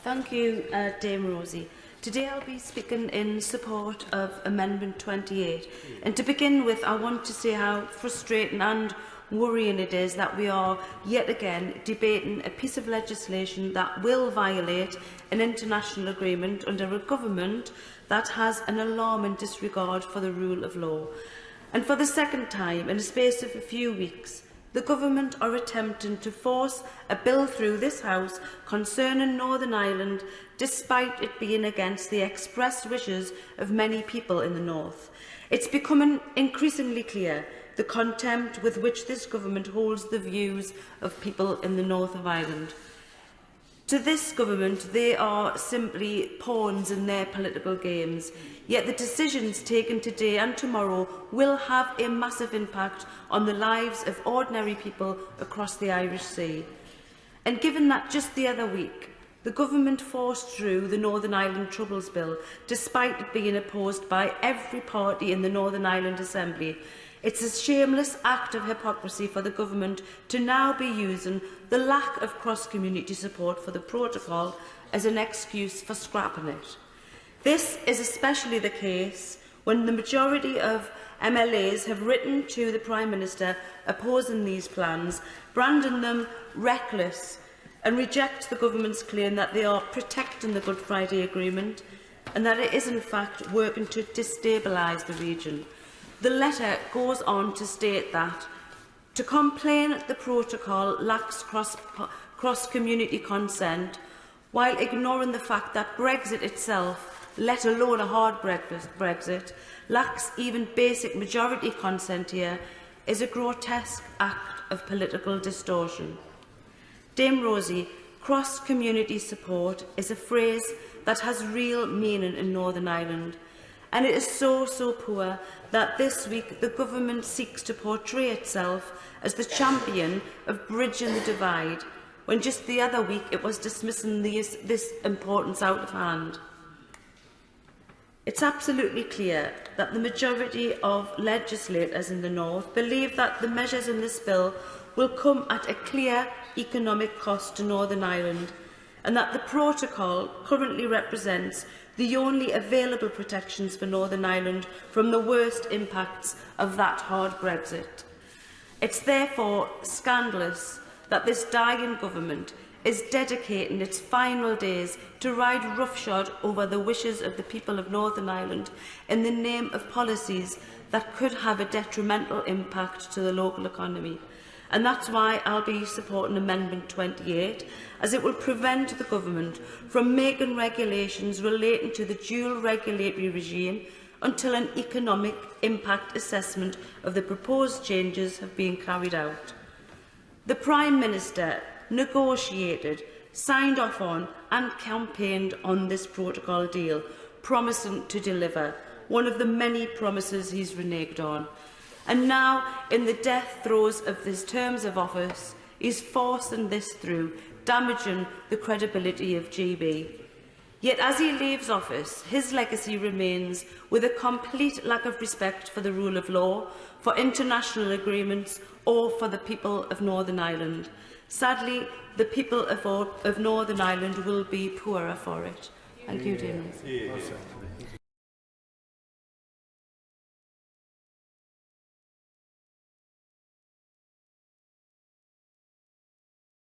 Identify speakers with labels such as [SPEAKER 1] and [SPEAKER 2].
[SPEAKER 1] Thank you, Dame Rosie. Today I'll be speaking in support of Amendment 28. And to begin with, I want to say how frustrating and worrying it is that we are yet again debating a piece of legislation that will violate an international agreement under a government that has an alarming disregard for the rule of law. And for the second time in a space of a few weeks, the government are attempting to force a bill through this House concerning Northern Ireland, despite it being against the expressed wishes of many people in the North. It's becoming increasingly clear the contempt with which this government holds the views of people in the north of Ireland. To this government, they are simply pawns in their political games, yet the decisions taken today and tomorrow will have a massive impact on the lives of ordinary people across the Irish Sea. And given that just the other week, the government forced through the Northern Ireland Troubles Bill, despite it being opposed by every party in the Northern Ireland Assembly, it's a shameless act of hypocrisy for the government to now be using the lack of cross-community support for the protocol as an excuse for scrapping it. This is especially the case when the majority of MLAs have written to the Prime Minister opposing these plans, branding them reckless, and reject the government's claim that they are protecting the Good Friday Agreement and that it is in fact working to destabilise the region. The letter goes on to state that to complain the protocol lacks cross-community consent, while ignoring the fact that Brexit itself, let alone a hard Brexit, lacks even basic majority consent here, is a grotesque act of political distortion. Dame Rosie, cross-community support is a phrase that has real meaning in Northern Ireland. And it is so poor that this week the government seeks to portray itself as the champion of bridging the divide, when just the other week it was dismissing this importance out of hand. It's absolutely clear that the majority of legislators in the North believe that the measures in this bill will come at a clear economic cost to Northern Ireland, and that the protocol currently represents the only available protections for Northern Ireland from the worst impacts of that hard Brexit. It's therefore scandalous that this dying government is dedicating its final days to ride roughshod over the wishes of the people of Northern Ireland in the name of policies that could have a detrimental impact to the local economy. And that's why I'll be supporting Amendment 28, as it will prevent the government from making regulations relating to the dual regulatory regime until an economic impact assessment of the proposed changes have been carried out. The Prime Minister negotiated, signed off on and campaigned on this protocol deal, promising to deliver, one of the many promises he's reneged on. And now, in the death throes of his terms of office, he's forcing this through, damaging the credibility of GB. Yet as he leaves office, his legacy remains with a complete lack of respect for the rule of law, for international agreements, or for the people of Northern Ireland. Sadly, the people of Northern Ireland will be poorer for it. Thank you, Dame.